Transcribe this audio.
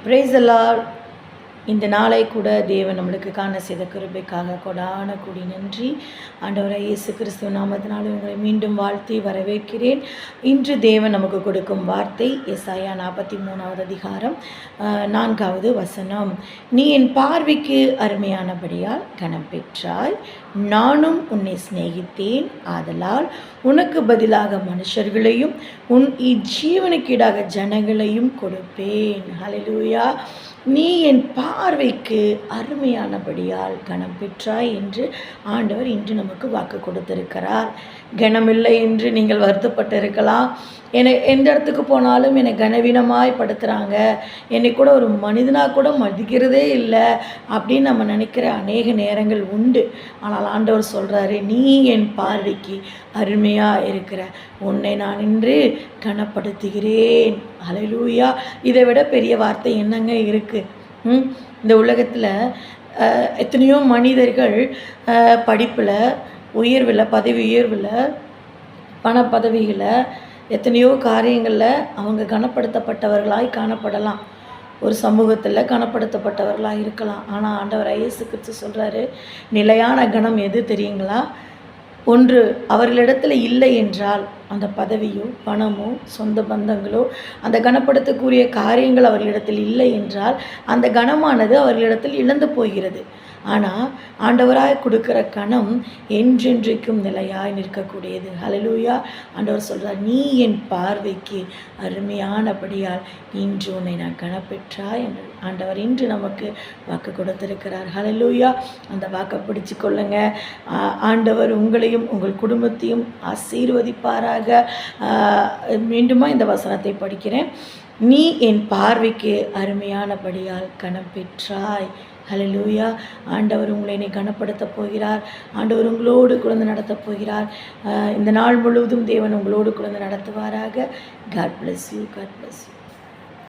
Praise the Lord. இந்த நாளை கூட தேவன் நம்மளுக்கு காண செய்த கிருபைக்காக கொடான கூடி நன்றி. ஆண்டவராகிய இயேசு கிறிஸ்துவ நாமத்தினாலே உங்களை மீண்டும் வாழ்த்தி வரவேற்கிறேன். இன்று தேவன் நமக்கு கொடுக்கும் வார்த்தை எசாயா 43வது அதிகாரம் 4வது வசனம். நீ என் பார்வைக்கு அருமையானபடியால் கனம் பெற்றாய், நானும் உன்னை சிநேகித்தேன், ஆதலால் உனக்கு பதிலாக மனுஷர்களையும் உன் இஜீவனுக்கீடாக ஜனங்களையும் கொடுப்பேன். ஹல்லேலூயா. நீ என் பார்வைக்கு அருமையானபடியால் கனம் பெற்றாய் என்று ஆண்டவர் இன்று நமக்கு வாக்கு கொடுத்திருக்கிறார். கனமில்லை என்று நீங்கள் வருத்தப்பட்டிருக்கலாம். என்னை எந்த இடத்துக்கு போனாலும் என்னை கனவீனமாய் படுத்துகிறாங்க, என்னை கூட ஒரு மனிதனாக கூட மதிக்கிறதே இல்லை அப்படின்னு நம்ம நினைக்கிற அநேக நேரங்கள் உண்டு. ஆனால் ஆண்டவர் சொல்கிறாரு, நீ என் பார்வைக்கு அருமையாக இருக்கிற, உன்னை நான் இன்று கனப்படுத்துகிறேன். ஹல்லேலூயா. இதை விட பெரிய வார்த்தை என்னங்க இருக்குது? இந்த உலகத்தில் எத்தனையோ மனிதர்கள் படிப்பில் உயர்வில், பதவி உயர்வில், பண பதவிகளை, எத்தனையோ காரியங்களில் அவங்க கனப்படுத்தப்பட்டவர்களாய் காணப்படலாம், ஒரு சமூகத்தில் கனப்படுத்தப்பட்டவர்களாக இருக்கலாம். ஆனால் ஆண்டவர் இயேசு கிறிஸ்து சொல்கிறாரு, நிலையான கனம் எது தெரியுங்களா? ஒன்று அவர்களிடத்தில் இல்லை என்றால் அந்த பதவியோ பணமோ சொந்த பந்தங்களோ, அந்த கனப்படுத்தக்கூடிய காரியங்கள் அவர்களிடத்தில் இல்லை என்றால் அந்த கனமானது அவர்களிடத்தில் இழந்து போகிறது. ஆனால் ஆண்டவராய் கொடுக்குற கனம் என்றென்றைக்கும் நிலையாய் நிற்கக்கூடியது. ஹல்லேலூயா. ஆண்டவர் சொல்கிறார், நீ என் பார்வைக்கு அருமையானபடியால் இன்று உன்னை நான் கனப்பெற்றாய் என்று ஆண்டவர் இன்று நமக்கு வாக்கு கொடுத்திருக்கிறார். ஹல்லேலூயா. அந்த வாக்கை பிடிச்சு கொள்ளுங்க. ஆண்டவர் உங்களையும் உங்கள் குடும்பத்தையும் ஆசீர்வதிப்பாராக. மீண்டுமா இந்த வசனத்தை படிக்கிறேன். நீ என் பார்வைக்கு அருமையானபடியால் கனம் பெற்றாய். ஹல்லேலூயா. ஆண்டவர் உங்களை என்னை கனப்படுத்தப் போகிறார். ஆண்டவர் உங்களோடு குழந்தை நடத்தப் போகிறார். இந்த நாள் முழுவதும் தேவன் உங்களோடு குழந்தை நடத்துவாராக. God bless you. God bless you.